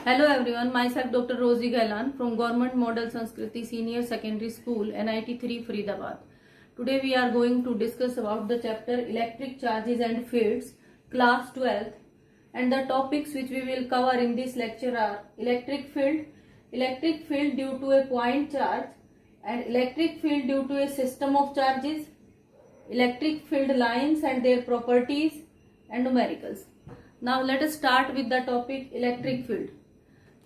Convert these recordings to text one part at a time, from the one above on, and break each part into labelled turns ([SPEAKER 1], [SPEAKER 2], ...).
[SPEAKER 1] Hello everyone, myself Dr. Rosie Gailan from Government Model Sanskriti Senior Secondary School, NIT 3 Faridabad. Today we are going to discuss about the chapter Electric Charges and Fields, class 12th, and the topics which we will cover in this lecture are electric field due to a point charge, and electric field due to a system of charges, electric field lines and their properties, and numericals. Now let us start with the topic electric field.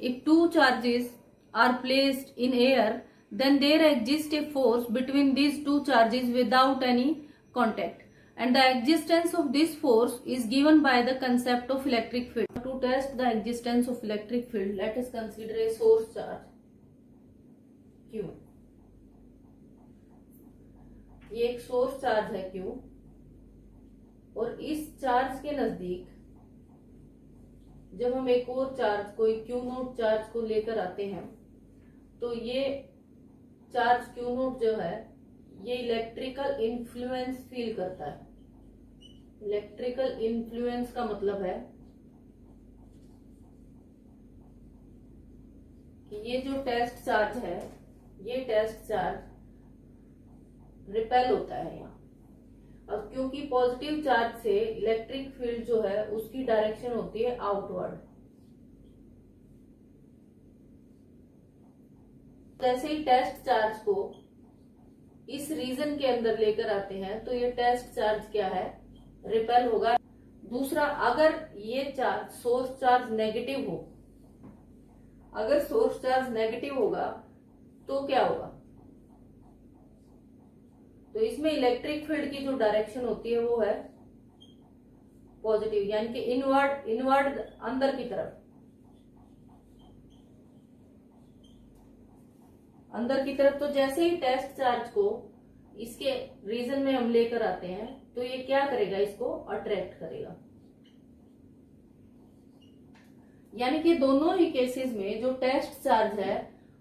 [SPEAKER 1] If two charges are placed in air, then there exists a force between these two charges without any contact, and the existence of this force is given by the concept of electric field. To test the existence of electric field, let us consider a source charge Q. ये एक source charge है Q, और इस charge के नजदीक जब हम एक और चार्ज कोई Q नोट चार्ज को लेकर आते हैं तो ये चार्ज Q नोट जो है ये इलेक्ट्रिकल इन्फ्लुएंस फील करता है। इलेक्ट्रिकल इन्फ्लुएंस का मतलब है कि ये जो टेस्ट चार्ज है, ये टेस्ट चार्ज रिपेल होता है यहाँ। अब क्योंकि पॉजिटिव चार्ज से इलेक्ट्रिक फील्ड जो है उसकी डायरेक्शन होती है आउटवर्ड। जैसे ही टेस्ट चार्ज को इस रीजन के अंदर लेकर आते हैं तो ये टेस्ट चार्ज क्या है, रिपेल होगा। दूसरा, अगर ये चार्ज सोर्स चार्ज नेगेटिव हो, अगर सोर्स चार्ज नेगेटिव होगा तो क्या होगा, तो इसमें इलेक्ट्रिक फील्ड की जो डायरेक्शन होती है वो है पॉजिटिव, यानी कि इनवर्ड अंदर की तरफ, अंदर की तरफ। तो जैसे ही टेस्ट चार्ज को इसके रीजन में हम लेकर आते हैं तो ये क्या करेगा, इसको अट्रैक्ट करेगा। यानी कि दोनों ही केसेस में जो टेस्ट चार्ज है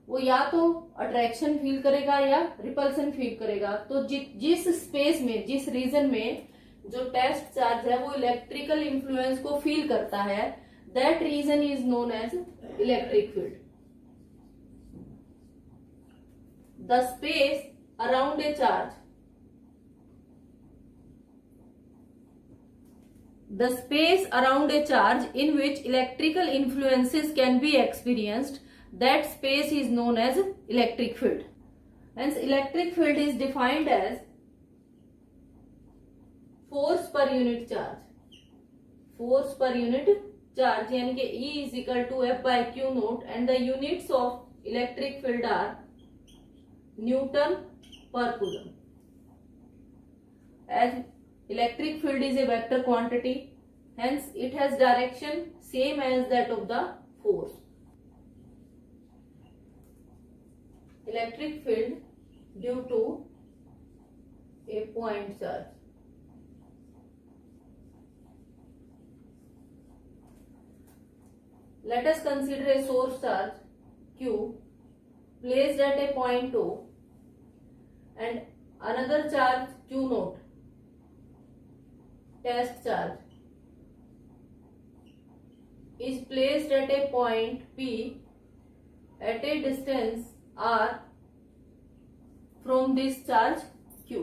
[SPEAKER 1] वो या तो अट्रैक्शन फील करेगा या रिपल्सन फील करेगा। तो जिस स्पेस में, जिस रीजन में जो टेस्ट चार्ज है वो इलेक्ट्रिकल इन्फ्लुएंस को फील करता है, that region is known as electric field. The space around a charge, the space around a charge in which electrical influences can be experienced, that space is known as electric field. Hence electric field is defined as force per unit charge, force per unit charge, यानी कि E is equal to F by Q naught, and the units of electric field are Newton per Coulomb. As electric field is a vector quantity, hence it has direction same as that of the force. Electric field due to a point charge. Let us consider a source charge Q placed at a point O and another charge Q naught, test charge, is placed at a point P at a distance R from this charge Q.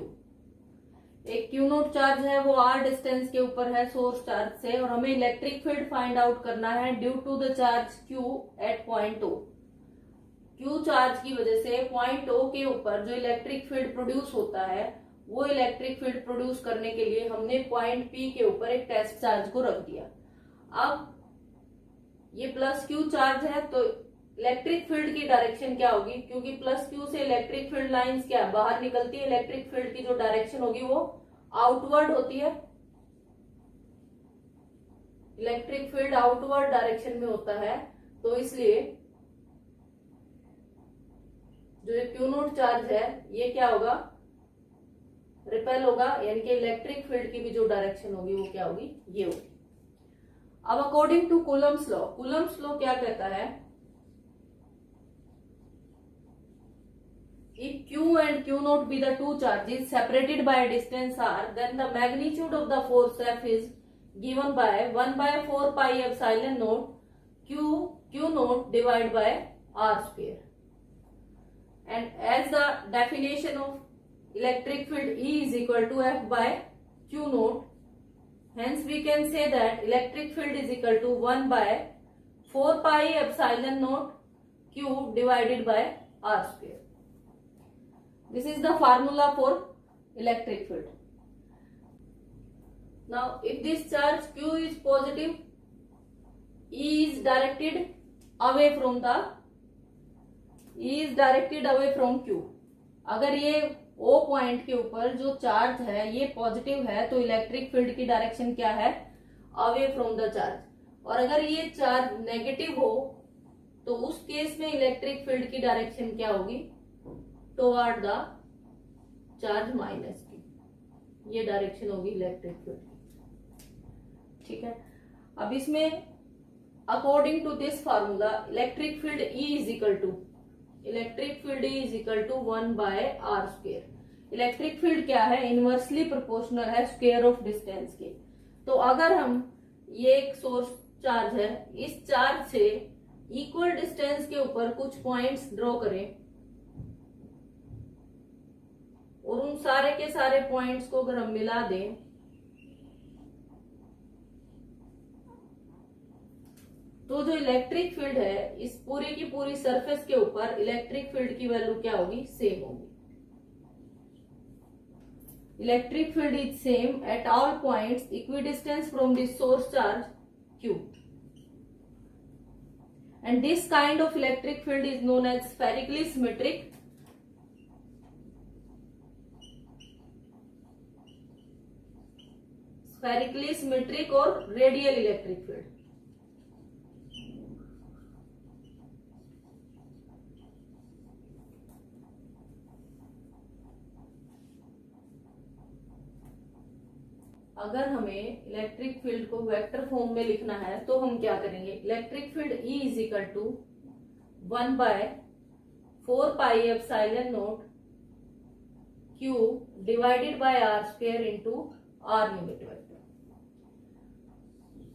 [SPEAKER 1] एक Q note charge है वो R distance के ऊपर है source charge से, और हमें electric field find out करना है due to the charge Q at point O। Q charge की वजह से पॉइंट O के ऊपर जो इलेक्ट्रिक फील्ड प्रोड्यूस होता है, वो इलेक्ट्रिक फील्ड प्रोड्यूस करने के लिए हमने पॉइंट P के ऊपर एक टेस्ट चार्ज को रख दिया। अब ये प्लस Q चार्ज है तो इलेक्ट्रिक फील्ड की डायरेक्शन क्या होगी, क्योंकि प्लस Q से इलेक्ट्रिक फील्ड लाइंस क्या बाहर निकलती है, इलेक्ट्रिक फील्ड की जो डायरेक्शन होगी वो आउटवर्ड होती है। इलेक्ट्रिक फील्ड आउटवर्ड डायरेक्शन में होता है, तो इसलिए जो ये Q नोट चार्ज है ये क्या होगा, रिपेल होगा, यानी कि इलेक्ट्रिक फील्ड की भी जो डायरेक्शन होगी वो क्या होगी, ये होगी। अब according to Coulomb's law, Coulomb's law क्या कहता है, if Q and Q naught be the two charges separated by a distance R, then the magnitude of the force F is given by 1 by 4 pi epsilon naught Q naught divided by R square. And as the definition of electric field E is equal to F by Q naught, hence we can say that electric field is equal to 1 by 4 pi epsilon naught Q divided by R square. This is the formula for electric field. Now, if this charge Q is positive, E is directed away from Q. अगर ये O point के ऊपर जो charge है ये positive है तो electric field की डायरेक्शन क्या है? Away from the charge. और अगर ये चार्ज नेगेटिव हो तो उस केस में इलेक्ट्रिक फील्ड की डायरेक्शन क्या होगी? टुवर्ड द चार्ज माइनस की. ये डायरेक्शन होगी इलेक्ट्रिक फील्ड की. ठीक है. अब इसमें according to this formula electric field E is equal to 1 by R square. Electric field क्या है? इनवर्सली प्रोपोर्शनल है स्क्वायर ऑफ डिस्टेंस के. तो अगर हम ये एक सोर्स चार्ज है, इस चार्ज से इक्वल डिस्टेंस के ऊपर कुछ पॉइंट्स ड्रॉ करें और उन सारे के सारे पॉइंट्स को अगर हम मिला दें तो जो इलेक्ट्रिक फील्ड है इस पूरी की पूरी सरफेस के ऊपर इलेक्ट्रिक फील्ड की वैल्यू क्या होगी? सेम होगी. Electric field is same at all points equidistance from the source charge Q. And this kind of electric field is known as spherically symmetric or radial electric field. अगर हमें electric field को vector form में लिखना है तो हम क्या करेंगे? Electric field E is equal to 1 by 4 pi epsilon naught Q divided by R square into R unit vector.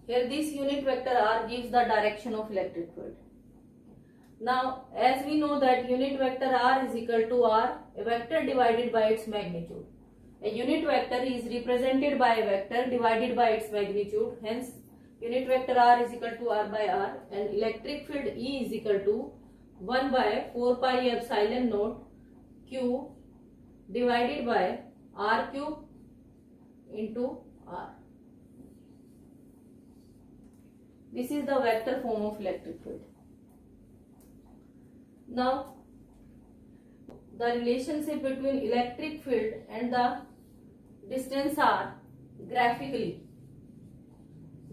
[SPEAKER 1] Here this unit vector R gives the direction of electric field. Now as we know that unit vector R is equal to R, a vector divided by its magnitude. A unit vector is represented by a vector divided by its magnitude. Hence, unit vector R is equal to R by R, and electric field E is equal to 1 by 4 pi epsilon naught Q divided by R cube into R. This is the vector form of electric field. Now, the relationship between electric field and the distance R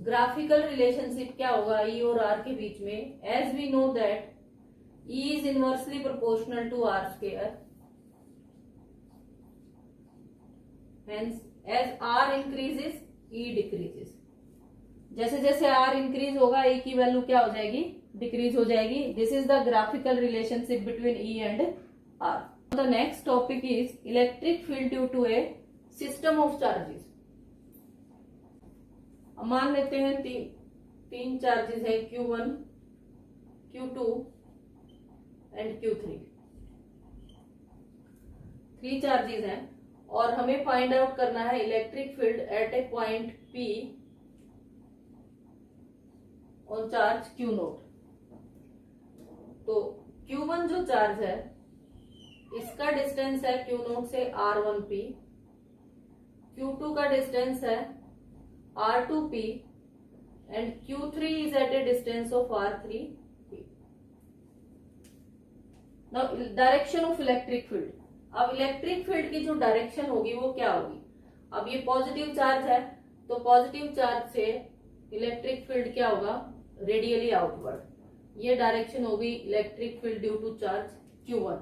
[SPEAKER 1] graphical relationship क्या होगा E और R के बीच में? As we know that E is inversely proportional to R square. Hence, as R increases, E decreases. जैसे जैसे R increase होगा E की value क्या हो जाएगी? Decrease हो जाएगी. This is the graphical relationship between E and R. The next topic is electric field due to a system of charges. मान लेते हैं तीन चार्जेस है Q1, Q2 and Q3. 3 charges हैं और हमें फाइंड आउट करना है electric field at a point P on charge Q note. तो Q1 जो चार्ज है इसका डिस्टेंस है Q नोट से R1P. Q2 का डिस्टेंस है R2P and Q3 is at a distance of R3P. Now direction of electric field. अब electric field की जो डायरेक्शन होगी वो क्या होगी? अब ये पॉजिटिव चार्ज है तो पॉजिटिव चार्ज से इलेक्ट्रिक फील्ड क्या होगा? Radially outward. ये डायरेक्शन होगी electric field due to charge Q1.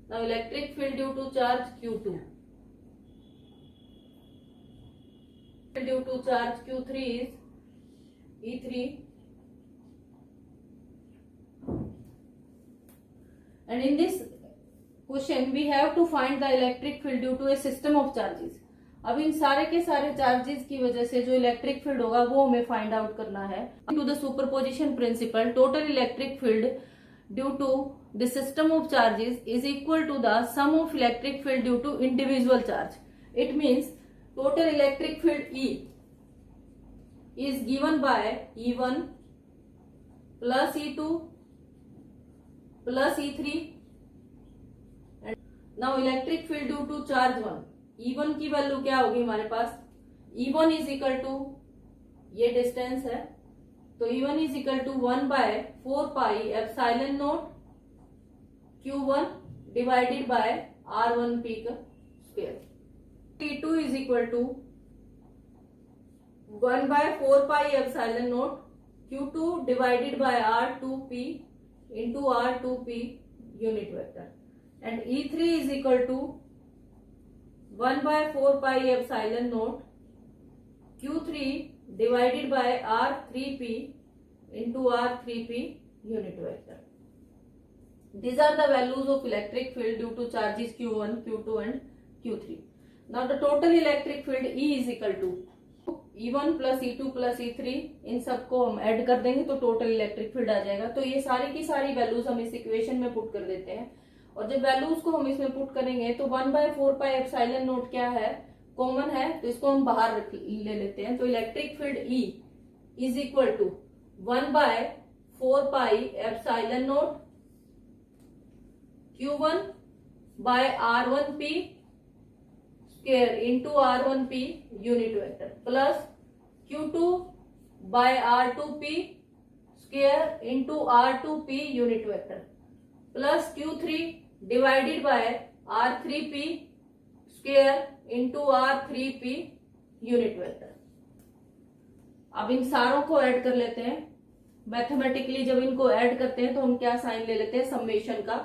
[SPEAKER 1] Now electric field due to charge Q2. Due to charge Q3 is E3, and in this question we have to find the electric field due to a system of charges. अब इन सारे के सारे charges की वजह से जो electric field होगा वो हमें फाइंड आउट करना है। To the superposition principle, total electric field due to the system of charges is equal to the sum of electric field due to individual charge. It means total electric field E is given by E1 plus E2 plus E3 and now electric field due to charge 1। E1 की value क्या होगी हमारे पास, E1 is equal to, ये distance है तो E1 is equal to 1 by 4 pi epsilon naught Q1 divided by R1P का square. T2 is equal to 1 by 4 pi epsilon naught Q2 divided by R2P into R2P unit vector, and E3 is equal to 1 by 4 pi epsilon naught Q3 divided by R3P into R3P unit vector. These are the values of electric field due to charges Q1, Q2 and Q3. Now the total electric field E is equal to E1 plus E2 plus E3, इन सबको हम add कर देंगे तो total electric field आ जाएगा। तो ये सारी की सारी वैल्यूज हम इस इक्वेशन में पुट कर देते हैं और जब वैल्यूज को हम इसमें पुट करेंगे तो 1 बाय 4 पाई एप्सिलॉन नॉट क्या है, कॉमन है तो इसको हम बाहर ले लेते हैं। तो electric field E is equal to 1 by 4 pi epsilon naught Q1 by R1P square into R1P unit vector plus Q2 by R2P square into R2P unit vector plus Q3 divided by R3P square into R3P unit vector. अब इन सारों को add कर लेते हैं mathematically. जब इनको add करते हैं तो हम क्या साइन ले लेते हैं, समेशन का।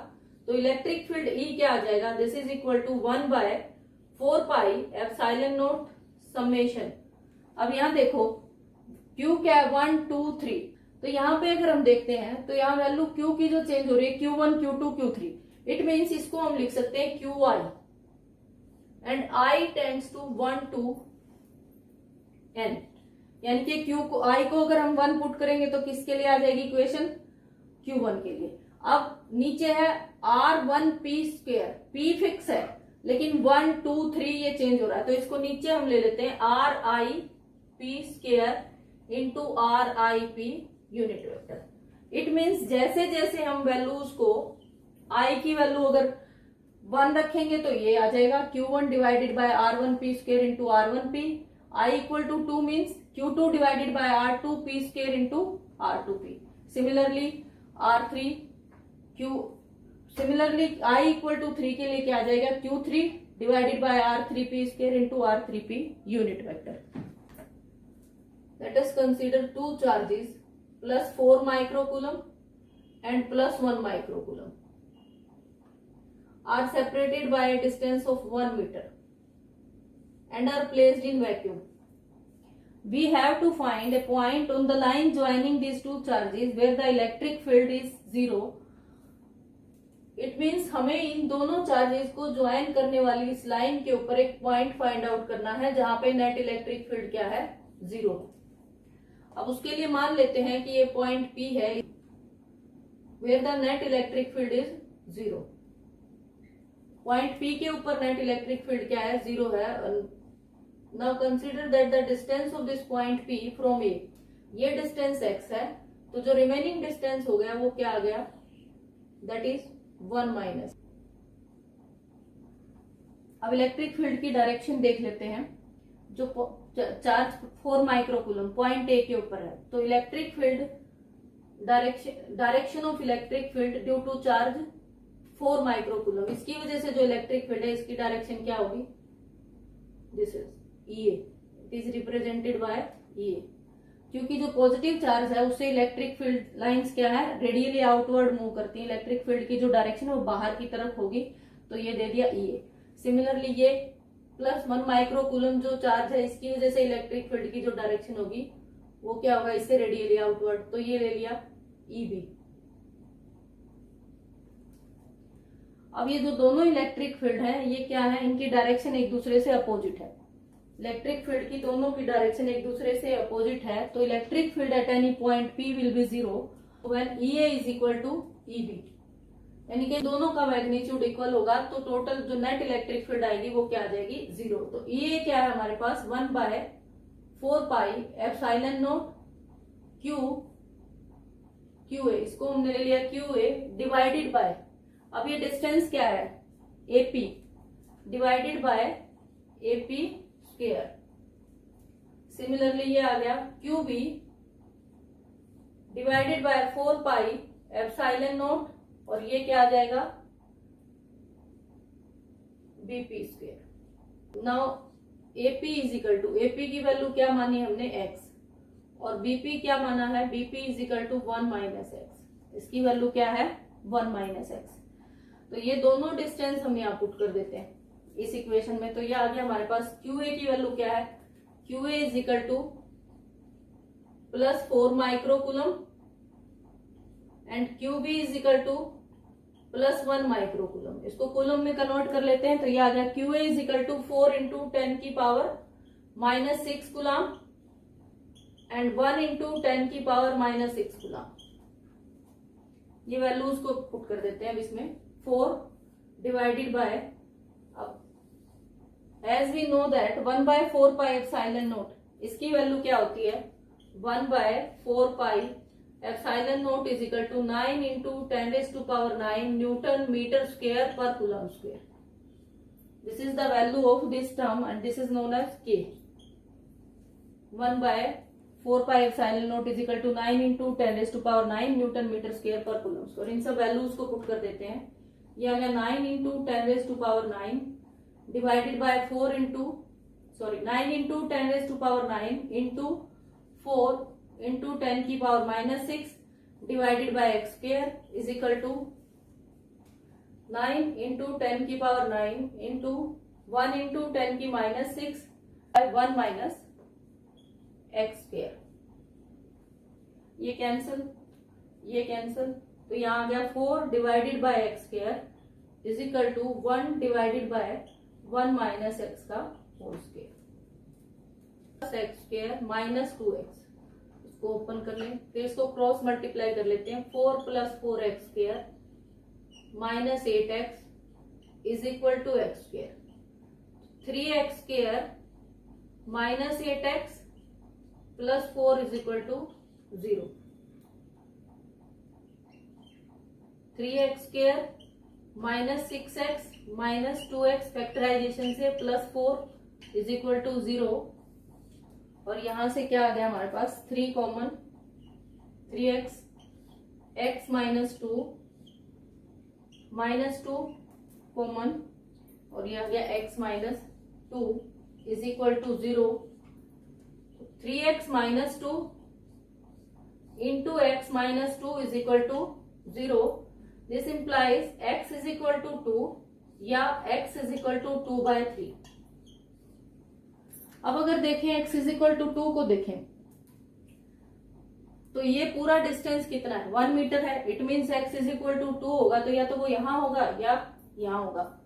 [SPEAKER 1] तो इलेक्ट्रिक फील्ड E क्या आ जाएगा, this is equal to 1 by 4 pi epsilon naught summation. अब यहां देखो Q क्या है, 1 2 3, तो यहां पे अगर हम देखते हैं तो यहाँ वैल्यू Q की जो चेंज हो रही है Q1 Q2 Q3, it means इसको हम लिख सकते हैं QI and I tends to 1 to N, यानी कि Q को I को अगर हम 1 पुट करेंगे तो किसके लिए आ जाएगी इक्वेशन, Q1 के लिए। अब नीचे है R1P स्क्वायर, P फिक्स है लेकिन 1 2 3 ये चेंज हो रहा है तो इसको नीचे हम ले लेते हैं RIP square into RIP unit vector. It means जैसे जैसे हम वैल्यूज को I की वैल्यू अगर 1 रखेंगे तो ये आ जाएगा Q1 divided by R1P square into R1P, I equal to 2 means Q2 divided by R2P square into R2P। Similarly R3 similarly I equal to 3 के लिए क्या आ जाएगा, Q3 divided by R3P square into R3P unit vector. Let us consider two charges plus 4 microcoulomb and plus 1 microcoulomb are separated by a distance of 1 meter and are placed in vacuum. We have to find a point on the line joining these two charges where the electric field is 0. It means हमें इन दोनों charges को join करने वाली इस line के ऊपर एक point find out करना है जहां पे नेट इलेक्ट्रिक फील्ड क्या है, 0। अब उसके लिए मान लेते हैं कि ये पॉइंट P है where the net electric field is 0। Point P के ऊपर नेट इलेक्ट्रिक फील्ड क्या है, 0 है। Now consider that the distance of this point P from A, ये डिस्टेंस x है तो जो रिमेनिंग डिस्टेंस हो गया वो क्या आ गया, दैट इज 1 माइनस। अब इलेक्ट्रिक फील्ड की डायरेक्शन देख लेते हैं। जो चार्ज 4 माइक्रोकूलम पॉइंट ए के ऊपर है तो electric field direction of electric field due to charge 4 microcoulomb, इसकी वजह से जो इलेक्ट्रिक फील्ड है इसकी डायरेक्शन क्या होगी, this is EA, it is represented by EA। क्योंकि जो पॉजिटिव चार्ज है उससे इलेक्ट्रिक फील्ड लाइंस क्या है, रेडियली आउटवर्ड मूव करती है। इलेक्ट्रिक फील्ड की जो डायरेक्शन है वो बाहर की तरफ होगी तो ये दे दिया EA। सिमिलरली ये प्लस 1 माइक्रोकूलम जो चार्ज है इसकी वजह से इलेक्ट्रिक फील्ड की जो डायरेक्शन होगी वो क्या होगा, इससे रेडियली आउटवर्ड, तो ये ले लिया EB। अब ये जो दोनों इलेक्ट्रिक फील्ड है ये क्या है, इनकी डायरेक्शन एक दूसरे से अपोजिट है। इलेक्ट्रिक फील्ड की दोनों की डायरेक्शन एक दूसरे से अपोजिट है, तो electric field at any point P will be 0 when EA is equal to EB, यानी कि दोनों का मैग्नीट्यूड इक्वल होगा तो टोटल जो नेट इलेक्ट्रिक फील्ड आएगी वो क्या आ जाएगी 0। तो EA क्या है हमारे पास 1/4 पाई एप्सिलॉन नॉट QA, इसको हमने ले लिया QA डिवाइडेड बाय, अब ये डिस्टेंस क्या है AP divided by AP square. Similarly ये आ गया QB divided by 4 pi epsilon naught, और ये क्या आ जाएगा BP square. Now AP is equal to, AP की वैल्यू क्या मानी हमने x, और BP क्या माना है BP is equal to 1 minus x, इसकी वैल्यू क्या है 1 माइनस एक्स। तो ये दोनों डिस्टेंस हम यहाँ पुट कर देते हैं इस इक्वेशन में। तो ये आ गया हमारे पास QA की वैल्यू क्या है, QA is equal to +4 microcoulomb and QB is equal to +1 microcoulomb. इसको कूलम में कन्वर्ट कर लेते हैं, तो ये आ गया QA is equal to 4 into 10 की पावर -6 कूलम एंड 1 इंटू 10 की पावर -6 कूलम। ये वैल्यूज को पुट कर देते हैं अब इसमें, 4 डिवाइडेड बाय, अब as we know that 1/4 pi epsilon naught, इसकी वैल्यू क्या होती है 1/4 pi epsilon naught is equal to 9 into 10⁹ newton metre square पर coulomb square. This is the value of this term and this is known as K। 1/4 pi epsilon naught is equal to 9 into 10⁹ newton metre square पर coulomb square. इन सब values को put कर देते हैं, ये आ गया 9 into 10⁹ divided by 9 into 10⁹ into 4 into 10 की power -6 divided by x square is equal to 9 into 10 की पावर 9 इंटू 1 इंटू 10 की -6 बाय 1 माइनस x स्क्वायर। ये कैंसिल, ये कैंसिल, तो यहाँ आ गया 4 divided by x square is equal to 1 divided by 1 minus x का whole square, x square -2x। इसको ओपन कर लें, फिर इसको क्रॉस मल्टीप्लाई कर लेते हैं, 4 + 4x square -8x is equal to x square, 3x square -8x + 4 is equal to 0, 3x square -6x -2x factorization से +4 इज इक्वल टू 0, और यहां से क्या आ गया हमारे पास 3 कॉमन, 3x x -2 कॉमन, और ये आ गया x -2 is equal to 0, 3x -2 into x -2 is equal to 0। This implies x is equal to 2 या x इज इक्वल टू 2/3। अब अगर देखें x इज इक्वल टू 2 को देखें, तो ये पूरा डिस्टेंस कितना है 1 मीटर है, it means x is equal to 2 होगा, तो या तो वो यहां होगा या यहां होगा।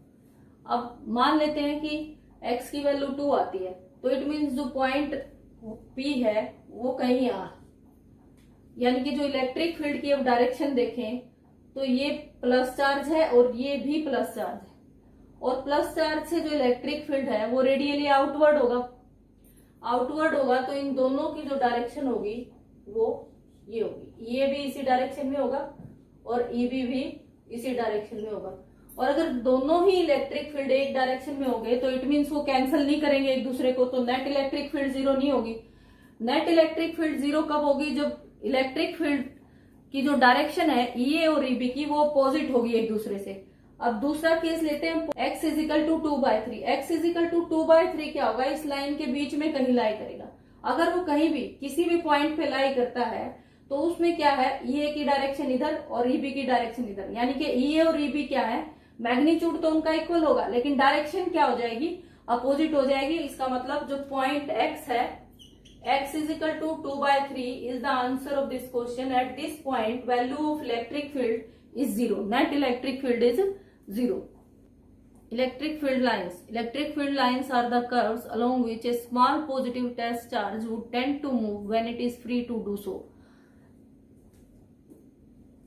[SPEAKER 1] अब मान लेते हैं कि x की वैल्यू 2 आती है, तो इट मीन्स जो पॉइंट P है वो कहीं यहाँ, यानी कि जो इलेक्ट्रिक फील्ड की अब डायरेक्शन देखें तो ये प्लस चार्ज है और ये भी प्लस चार्ज है, और प्लस चार्ज से जो इलेक्ट्रिक फील्ड है वो रेडियली आउटवर्ड होगा, तो इन दोनों की जो डायरेक्शन होगी वो ये होगी, ये भी इसी डायरेक्शन में होगा और EB भी इसी डायरेक्शन में होगा। और अगर दोनों ही इलेक्ट्रिक फील्ड एक डायरेक्शन में होंगे तो इट मीन्स वो कैंसिल नहीं करेंगे एक दूसरे को, तो नेट इलेक्ट्रिक फील्ड 0 नहीं होगी। नेट इलेक्ट्रिक फील्ड 0 कब होगी, जब इलेक्ट्रिक फील्ड की जो डायरेक्शन है EA और EB की वो अपोजिट होगी एक दूसरे से। अब दूसरा केस लेते हैं, x is equal to 2/3। x is equal to 2/3 क्या होगा, इस लाइन के बीच में कहीं लाई करेगा। अगर वो कहीं भी किसी भी पॉइंट पे लाई करता है तो उसमें क्या है, EA की डायरेक्शन इधर और EB की डायरेक्शन इधर, यानी कि EA और EB क्या है, मैग्नीट्यूड तो उनका इक्वल होगा लेकिन डायरेक्शन क्या हो जाएगी, अपोजिट हो जाएगी। इसका मतलब जो पॉइंट x है, x is equal to 2/3 is the answer of this question. At this point, value of electric field is 0. Net electric field is 0. Electric field lines. Electric field lines are the curves along which a small positive test charge would tend to move when it is free to do so.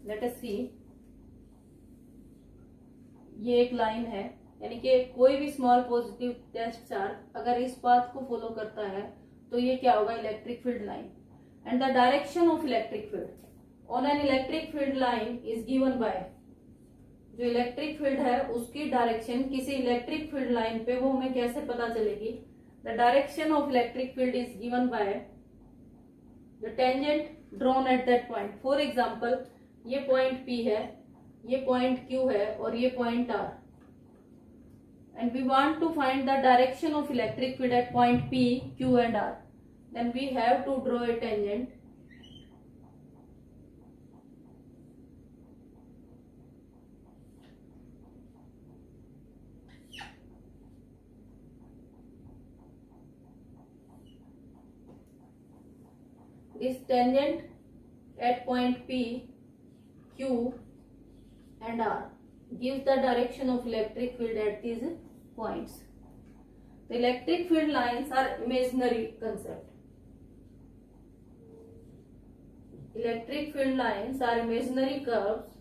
[SPEAKER 1] Let us see. ये एक line है, यानी कि कोई भी small positive test charge अगर इस path को फॉलो करता है तो ये क्या होगा, electric field line. And the direction of electric field on an electric field line is given bye, जो इलेक्ट्रिक फील्ड है उसकी डायरेक्शन किसी इलेक्ट्रिक फील्ड लाइन पे वो हमें कैसे पता चलेगी. The direction of electric field is given by the tangent drawn at that point. For example, ये पॉइंट P है, ये पॉइंट Q है और ये point R, and we want to find the direction of electric field at point P, Q and R. Then we have to draw a tangent. This tangent at point P, Q and R gives the direction of electric field at these points. The electric field lines are imaginary concept. Electric field lines are imaginary curves,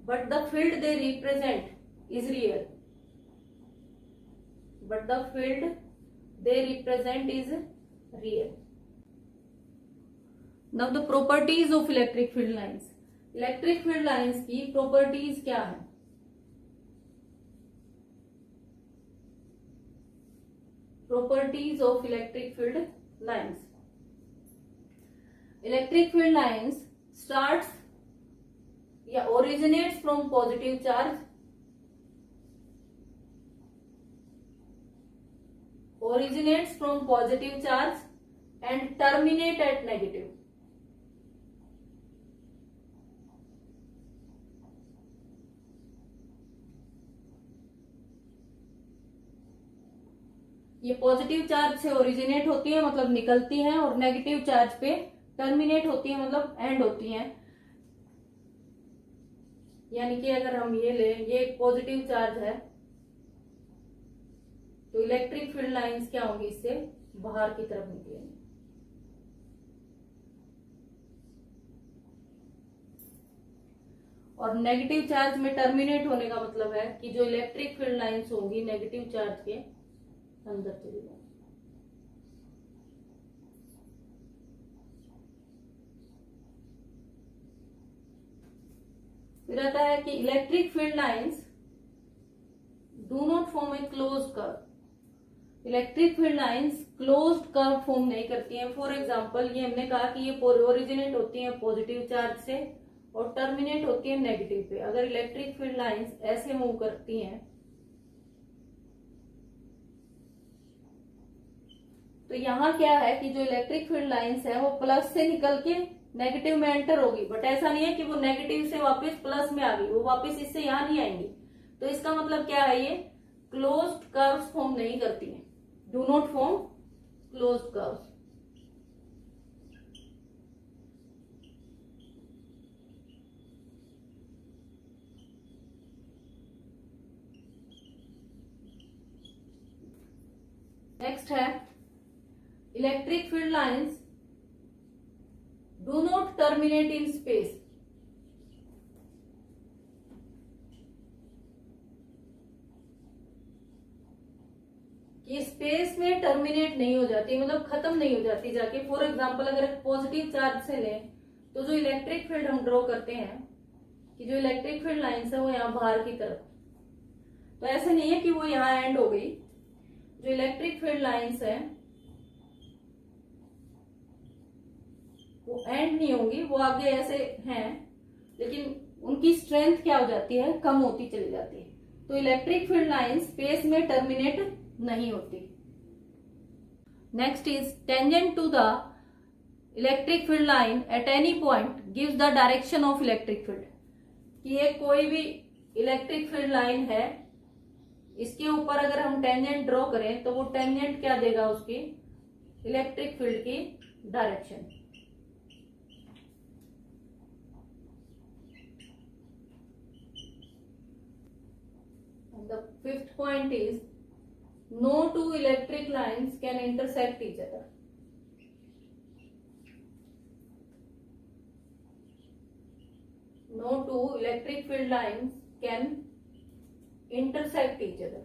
[SPEAKER 1] but the field they represent is real. But the field they represent is real. Now the properties of electric field lines. Electric field lines की properties क्या है. Properties of electric field lines. Electric field lines starts या originates from positive charge, originates from positive charge and terminate at negative. ये positive charge से originate होती है मतलब निकलती हैं, और नेगेटिव चार्ज पे टर्मिनेट होती है मतलब एंड होती हैं. यानी कि अगर हम ये ले, ये एक पॉजिटिव चार्ज है तो इलेक्ट्रिक फील्ड लाइंस क्या होंगी, इससे बाहर की तरफ निकलेंगी. और नेगेटिव चार्ज में टर्मिनेट होने का मतलब है कि जो इलेक्ट्रिक फील्ड लाइंस होंगी नेगेटिव चार्ज के अंदर चली जाएंगी. फिर आता है कि electric field lines do not form a closed curve. Electric field lines closed curve form नहीं करती हैं. फॉर एग्जांपल, ये हमने कहा कि ये ओरिजिनेट होती हैं पॉजिटिव चार्ज से और टर्मिनेट होती है नेगेटिव पे. अगर इलेक्ट्रिक फील्ड लाइंस ऐसे मूव करती हैं तो यहाँ क्या है कि जो इलेक्ट्रिक फील्ड लाइंस है वो प्लस से निकल के नेगेटिव में एंटर होगी, बट ऐसा नहीं है कि वो नेगेटिव से वापस प्लस में आ गई, वो वापस इससे यहाँ नहीं आएंगी. तो इसका मतलब क्या है, ये क्लोज्ड कर्व्स फॉर्म नहीं करती हैं. Do not form closed curves. Next है electric field lines do not terminate in space. कि स्पेस में टर्मिनेट नहीं हो जाती, मतलब खत्म नहीं हो जाती जाके. फॉर एग्जांपल, अगर पॉजिटिव चार्ज से लें तो जो इलेक्ट्रिक फील्ड हम ड्रॉ करते हैं कि जो इलेक्ट्रिक फील्ड लाइंस है वो यहाँ बाहर की तरफ, तो ऐसे नहीं है कि वो यहाँ एंड हो गई. जो इलेक्ट्रिक फील्ड लाइंस है वो एंड नहीं होंगी, वो आगे ऐसे हैं, लेकिन उनकी स्ट्रेंथ क्या हो जाती है, कम होती चली जाती है. तो इलेक्ट्रिक फील्ड लाइंस स्पेस में टर्मिनेट नहीं होती. Next is tangent to the electric field line at any point gives the direction of electric field. कि ये कोई भी इलेक्ट्रिक फील्ड लाइन है, इसके ऊपर अगर हम टेंजेंट ड्रॉ करें तो वो टेंजेंट क्या देगा, उसकी इलेक्ट्रिक फील्ड की direction. the fifth point is no two electric lines can intersect each other. No two electric field lines can intersect each other.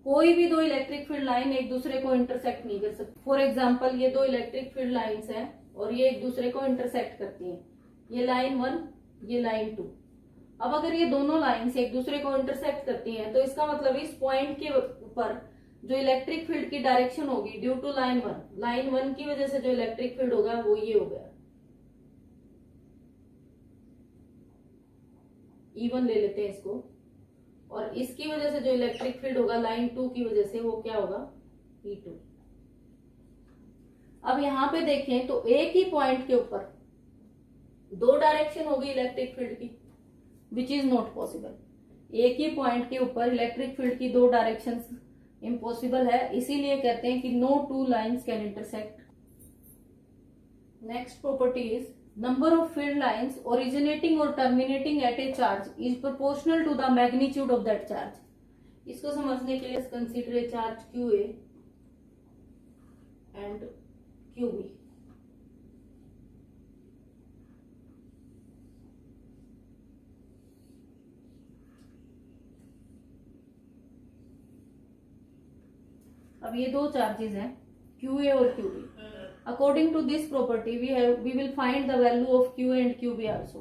[SPEAKER 1] कोई भी दो इलेक्ट्रिक फील्ड लाइन एक दूसरे को इंटरसेक्ट नहीं कर सकती. फॉर एग्जाम्पल ये दो इलेक्ट्रिक फील्ड लाइंस हैं और ये एक दूसरे को इंटरसेक्ट करती हैं. ये लाइन 1, ये लाइन 2. अब अगर ये दोनों लाइंस एक दूसरे को इंटरसेक्ट करती हैं तो इसका मतलब इस पॉइंट के ऊपर जो इलेक्ट्रिक फील्ड की डायरेक्शन होगी ड्यू टू लाइन 1 की वजह से जो इलेक्ट्रिक फील्ड होगा वो ये हो गया. E1 ले लेते हैं इसको, और इसकी वजह से जो इलेक्ट्रिक फील्ड होगा लाइन 2 की वजह से वो क्या होगा, E2. अब यहां पे देखें तो एक ही पॉइंट के ऊपर दो डायरेक्शन होगी इलेक्ट्रिक फील्ड की, विच इज नॉट पॉसिबल. एक ही पॉइंट के ऊपर इलेक्ट्रिक फील्ड की दो डायरेक्शंस इम्पॉसिबल है, इसीलिए कहते हैं कि no two lines can intersect. Next property is number of field lines originating or terminating at a charge is proportional to the magnitude of that charge. इसको समझने के लिए consider a charge QA and QB. अब ये दो charges हैं QA और QB. According to this property, we will find the value of QA and QB also.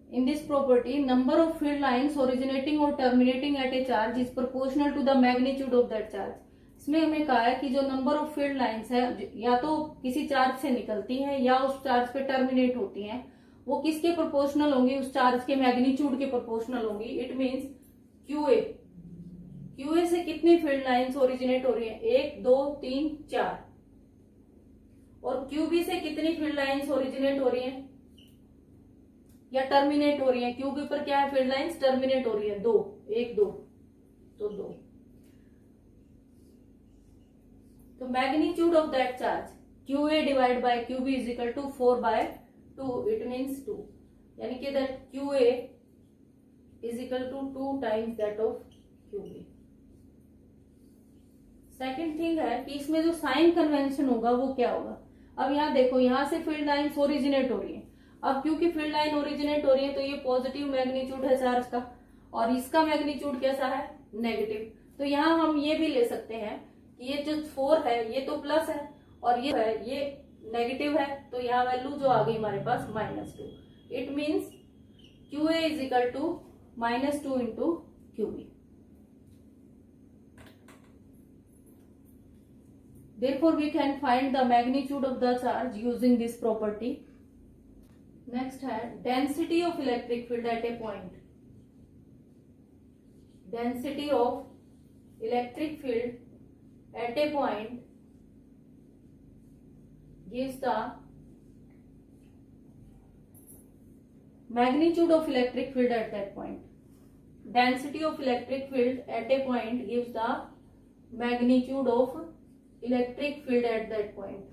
[SPEAKER 1] In this property, number of field lines originating or terminating at a charge is proportional to the magnitude of that charge. इसमें हमें कहा है कि जो number of field lines है या तो किसी चार्ज से निकलती हैं या उस चार्ज पे टर्मिनेट होती हैं, वो किसके प्रोपोर्शनल होंगी, उस चार्ज के मैग्नीट्यूड के प्रोपोर्शनल होंगी. इट मीन्स QA से कितनी फील्ड लाइंस ओरिजिनेट हो रही है, 1 2 3 4, और QB से कितनी फील्ड लाइंस ओरिजिनेट हो रही हैं या टर्मिनेट हो रही हैं. QB पर क्या है, फील्ड लाइंस टर्मिनेट हो रही है 2, 1 2, तो 2. तो magnitude of that charge QA divide by QB is equal to 4/2. It means 2, यानी कि that QA is equal to 2 times that of QB. Second thing है कि इसमें जो साइन कन्वेंशन होगा वो क्या होगा. अब यहाँ देखो, यहां से फील्ड लाइंस ओरिजिनेट हो रही है. अब क्योंकि फील्ड लाइन ओरिजिनेट हो रही है तो ये पॉजिटिव मैग्नीट्यूड है चार्ज का, और इसका मैग्नीट्यूड कैसा है, नेगेटिव. तो यहाँ हम ये भी ले सकते हैं कि ये जो 4 है ये तो प्लस है और ये है ये नेगेटिव है, तो यहाँ वैल्यू जो आ गई हमारे पास -2. It means QA is equal to -2 into QB. Therefore, we can find the magnitude of the charge using this property. Next है density of electric field at a point. Density of electric field at a point gives the magnitude of electric field at that point. Density of electric field at a point gives the magnitude of electric field at that point.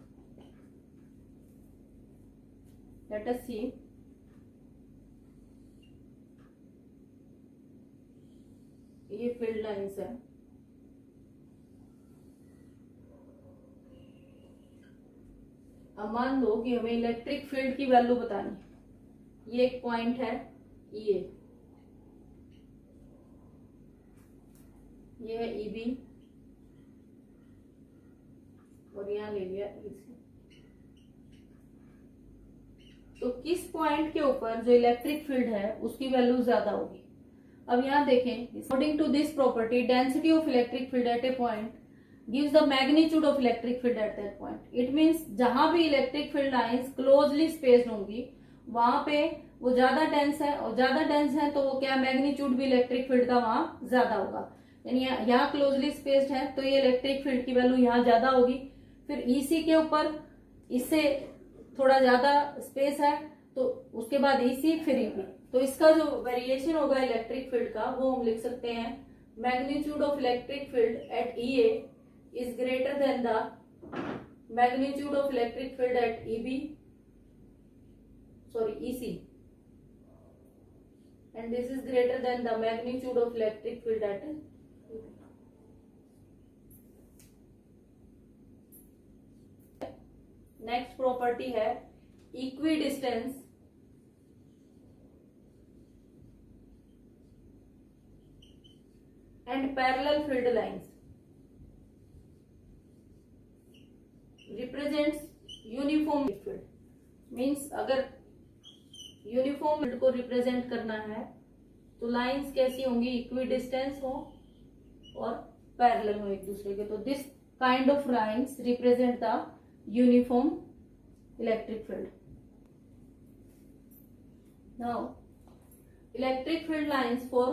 [SPEAKER 1] Let us see. ये field lines है. अब मान लो कि हमें electric field की value बतानी. ये एक पॉइंट है ये है EB, और यहां ले लिया EC. तो किस पॉइंट के ऊपर जो इलेक्ट्रिक फील्ड है उसकी वैल्यू ज्यादा होगी. अब यहां देखें, according to this property density of electric field at a point gives the magnitude of electric field at that point. It means जहां भी electric field lines closely spaced होंगी वहां पे वो ज्यादा डेंस है, और ज्यादा डेंस है तो वो क्या, मैग्नीट्यूड भी इलेक्ट्रिक फील्ड का वहां ज्यादा होगा. यानी यहाँ क्लोजली स्पेस्ड है तो ये इलेक्ट्रिक फील्ड की वैल्यू यहाँ ज्यादा होगी. फिर EC के ऊपर इससे थोड़ा ज्यादा स्पेस है तो उसके बाद EC फिर EB. तो इसका जो वेरिएशन होगा इलेक्ट्रिक फील्ड का वो हम लिख सकते हैं magnitude of electric field eight EA is greater than the magnitude of electric field eight EB. EC, and this is greater than the magnitude of electric field at next property है equidistance and parallel field lines represents uniform field. Means अगर uniform field को represent करना है तो lines कैसी होंगी, equidistance हो और पैरेलल हो एक दूसरे के। तो this kind of lines represent the uniform electric field. Now electric field lines for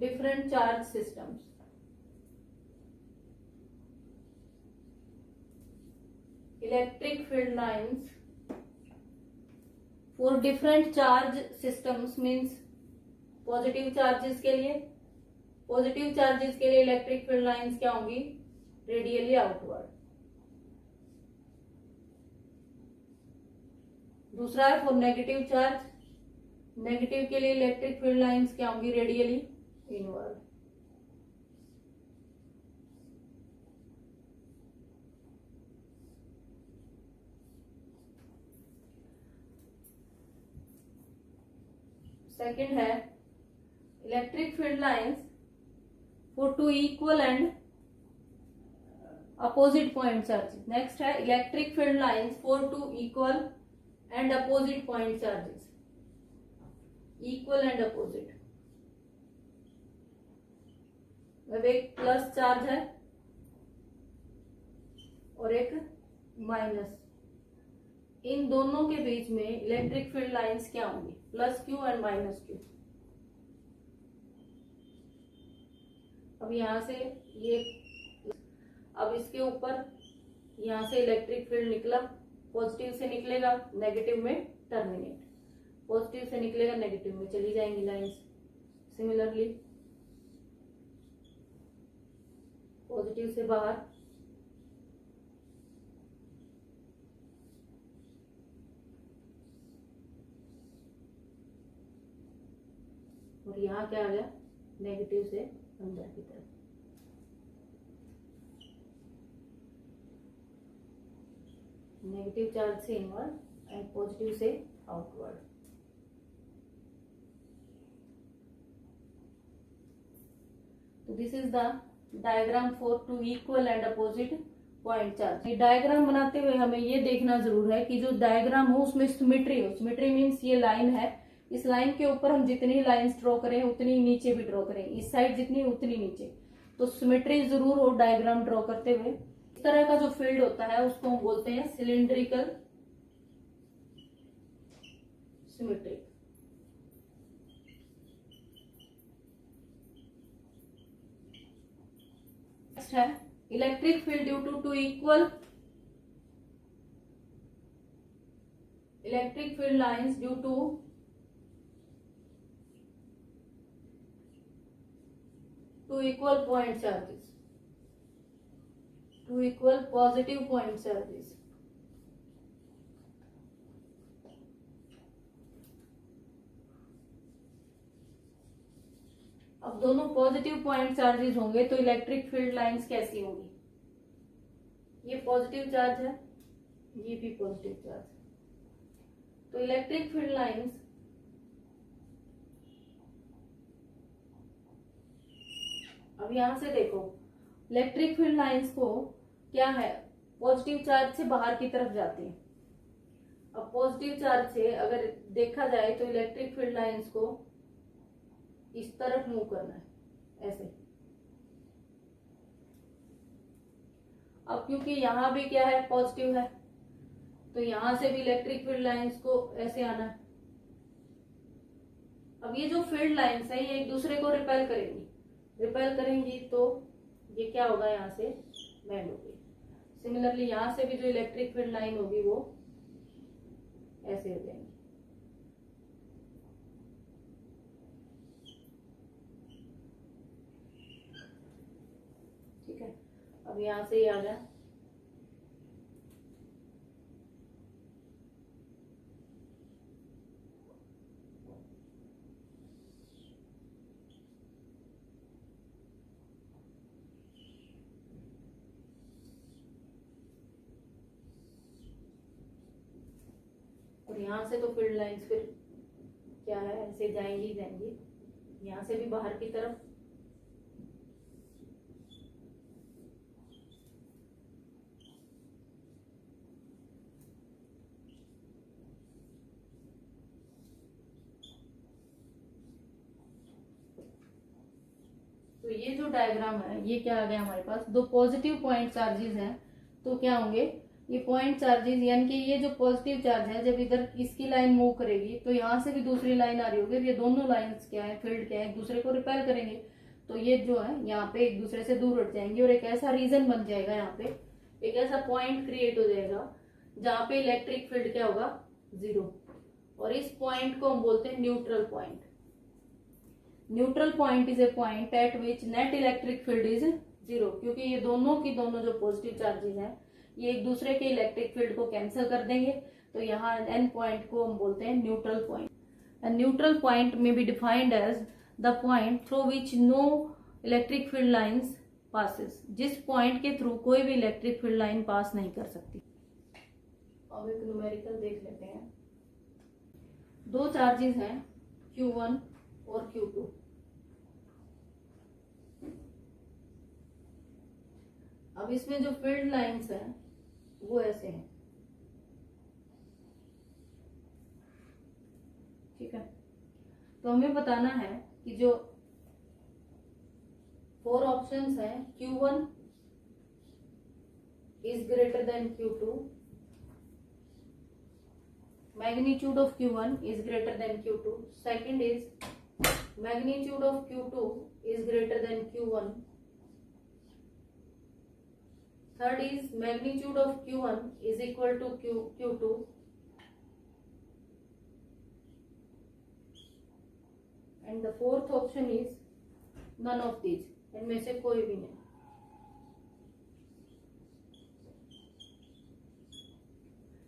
[SPEAKER 1] different charge systems. Electric field lines for different charge systems means positive charges के लिए, पॉजिटिव चार्जेस के लिए इलेक्ट्रिक फील्ड लाइंस क्या होंगी, radially outward. दूसरा है for negative charge, negative के लिए इलेक्ट्रिक फील्ड लाइंस क्या होंगी, रेडियली इनवर्ड। सेकंड है electric field lines for two equal and opposite point charges. Next है electric field lines for two equal and opposite point charges. Equal and opposite. अब एक plus charge है और एक minus, इन दोनों के बीच में इलेक्ट्रिक फील्ड लाइंस क्या होंगी, plus Q and minus Q. अब यहां से ये, अब इसके ऊपर यहां से इलेक्ट्रिक फील्ड निकला, पॉजिटिव से निकलेगा नेगेटिव में टर्मिनेट, पॉजिटिव से निकलेगा नेगेटिव में चली जाएंगी लाइंस। सिमिलरली पॉजिटिव से बाहर, और यहां क्या आ गया, नेगेटिव से अंदर की तरफ। नेगेटिव चार्ज से इनवर्ड एंड पॉजिटिव से आउटवर्ड। तो this is the diagram for two equal and opposite point charge. ये डायग्राम बनाते हुए हमें ये देखना जरूर है कि जो डायग्राम हो उसमें सिमेट्री हो। सिमेट्री मीन्स ये लाइन है, इस लाइन के ऊपर हम जितनी लाइंस ड्रॉ करें उतनी नीचे भी ड्रॉ करें, इस साइड जितनी उतनी नीचे। तो सिमेट्री जरूर हो डायग्राम ड्रॉ करते हुए। इस तरह का जो फील्ड होता है उसको हम बोलते हैं सिलिंड्रिकल सिमेट्री। नेक्स्ट है electric field due to two equal electric field lines due to two equal point charges, two equal positive point charges. अब दोनों पॉजिटिव पॉइंट चार्जेस होंगे तो इलेक्ट्रिक फील्ड लाइंस कैसी होंगी, ये पॉजिटिव चार्ज है, ये भी पॉजिटिव चार्ज है। तो इलेक्ट्रिक फील्ड लाइंस अब यहां से देखो, इलेक्ट्रिक फील्ड लाइंस को क्या है, पॉजिटिव चार्ज से बाहर की तरफ जाती है। अब पॉजिटिव चार्ज से अगर देखा जाए तो इलेक्ट्रिक फील्ड लाइंस को इस तरफ मूव करना है, ऐसे। अब क्योंकि यहां भी क्या है, पॉजिटिव है, तो यहां से भी इलेक्ट्रिक फील्ड लाइंस को ऐसे आना है। अब ये जो फील्ड लाइंस है ये एक दूसरे को रिपेल करेंगी तो ये क्या होगा, यहां से बेंड होगी। सिमिलरली यहां से भी जो इलेक्ट्रिक फील्ड लाइन होगी वो ऐसे हो जाएंगी। ठीक है, अब यहां से ये आ गया, यहाँ से तो फील्ड लाइंस फिर क्या है, ऐसे जाएंगी जाएंगी, यहाँ से भी बाहर की तरफ। तो ये जो डायग्राम है ये क्या आ गया हमारे पास, दो पॉजिटिव पॉइंट चार्जेस हैं तो क्या होंगे, ये पॉइंट चार्जेस, यानी कि ये जो पॉजिटिव चार्ज है जब इधर इसकी लाइन मूव करेगी तो यहाँ से भी दूसरी लाइन आ रही होगी, ये दोनों लाइंस क्या है, फील्ड क्या है, एक दूसरे को रिपेल करेंगे, तो ये जो है यहाँ पे एक दूसरे से दूर हट जाएंगे और एक ऐसा रीजन बन जाएगा, यहाँ पे एक ऐसा पॉइंट क्रिएट हो जाएगा जहाँ पे इलेक्ट्रिक फील्ड क्या होगा, 0। और इस पॉइंट को हम बोलते हैं neutral point. Neutral point is a point eight which net electric field is 0, क्योंकि ये दोनों की दोनों जो पॉजिटिव चार्जेस हैं ये एक दूसरे के इलेक्ट्रिक फील्ड को कैंसिल कर देंगे, तो यहाँ एन पॉइंट को हम बोलते हैं neutral point. And neutral point may be defined as the point through which no electric field lines passes, जिस पॉइंट के थ्रू कोई भी इलेक्ट्रिक फील्ड लाइन पास नहीं कर सकती। अब एक न्यूमेरिकल देख लेते हैं। दो चार्जेस हैं Q1 और Q2। अब इसमें जो फील्ड लाइंस हैं वो ऐसे हैं, ठीक है। तो हमें बताना है कि जो 4 ऑप्शंस हैं, Q1 is greater than Q2, magnitude of Q1 is greater than Q2, second is magnitude of Q2 is greater than Q1, third is magnitude of Q1 is equal to Q2, and the fourth option is none of these, इनमें से कोई भी नहीं।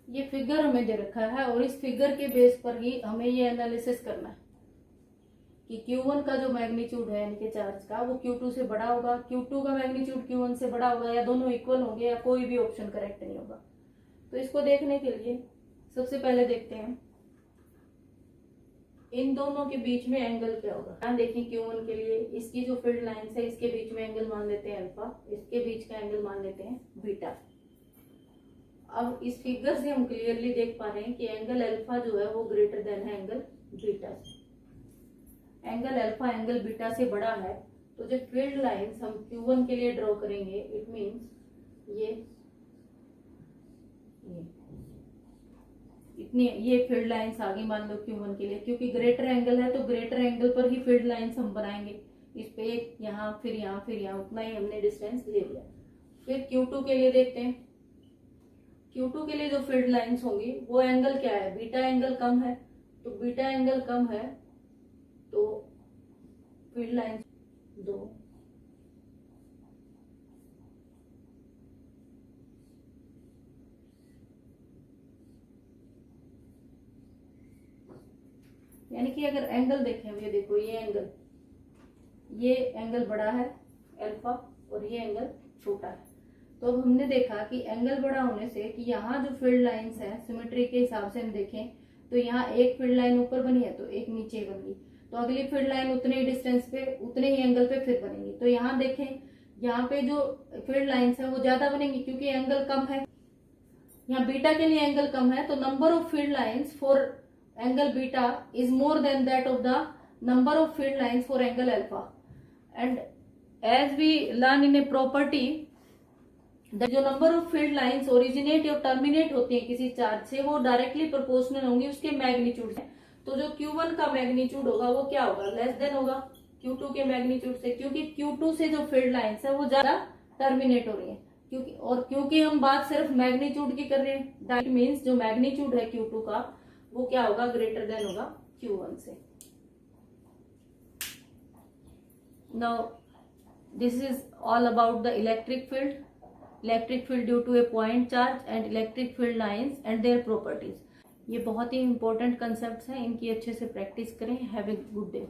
[SPEAKER 1] ये figure हमें दे रखा है और इस फिगर के बेस पर ही हमें ये एनालिसिस करना है कि Q1 का जो मैग्नीट्यूड है इनके चार्ज का वो Q2 से बड़ा होगा, Q2 का मैग्नीट्यूड Q1 से बड़ा होगा, या दोनों इक्वल होंगे, या कोई भी ऑप्शन करेक्ट नहीं होगा। तो इसको देखने के लिए सबसे पहले देखते हैं इन दोनों के बीच में एंगल क्या होगा। यहाँ देखें Q1 के लिए इसकी जो फील्ड लाइंस है इसके बीच में एंगल मान लेते हैं अल्फा, इसके बीच का एंगल मान लेते हैं बीटा। अब इस फिगर से हम क्लियरली देख पा रहे हैं कि एंगल अल्फा जो है वो ग्रेटर देन है एंगल बीटा से। एंगल अल्फा एंगल बीटा से बड़ा है, तो जो फील्ड लाइंस हम Q1 के लिए ड्रॉ करेंगे इट मींस ये इतनी ये फील्ड लाइंस आगे मान लो Q1 के लिए, क्योंकि ग्रेटर एंगल है तो ग्रेटर एंगल पर ही फील्ड लाइंस हम बनाएंगे। इस पे एक यहाँ फिर यहाँ फिर यहाँ, उतना ही हमने डिस्टेंस ले लिया। फिर Q2 के लिए देखते हैं। Q2 के लिए जो फील्ड लाइंस होंगी वो एंगल क्या है, बीटा एंगल कम है, तो बीटा एंगल कम है तो फील्ड लाइंस 2, यानी कि अगर एंगल देखें, ये देखो ये एंगल बड़ा है अल्फा और ये एंगल छोटा है। तो अब हमने देखा कि एंगल बड़ा होने से कि यहाँ जो फील्ड लाइंस है सिमेट्री के हिसाब से हम देखें तो यहाँ एक फील्ड लाइन ऊपर बनी है तो एक नीचे बनी, तो अगली फील्ड लाइन उतने ही डिस्टेंस पे उतने ही एंगल पे फिर बनेगी। तो यहाँ देखें यहाँ पे जो फील्ड लाइंस है वो ज्यादा बनेंगी क्योंकि एंगल कम है। यहाँ बीटा के लिए एंगल कम है तो number of field lines for angle beta is more than that of the number of field lines for angle alpha. And as we learn in a property, जो number of field lines originate और terminate होती है किसी charge से वो directly proportional होंगी उसके magnitude से। तो जो Q1 का मैग्नीट्यूड होगा वो क्या होगा, लेस देन होगा Q2 के मैग्नीट्यूड से, क्योंकि Q2 से जो फील्ड लाइंस है वो ज्यादा टर्मिनेट हो रही है। क्योंकि हम बात सिर्फ मैग्नीट्यूड की कर रहे हैं, दैट मीन्स जो मैग्नीट्यूड है Q2 का वो क्या होगा, ग्रेटर देन होगा Q1 से। Now this is all about the electric field due to a point charge and electric field lines and their properties. ये बहुत ही इंपॉर्टेंट कंसेप्ट्स हैं, इनकी अच्छे से प्रैक्टिस करें। Have a good day.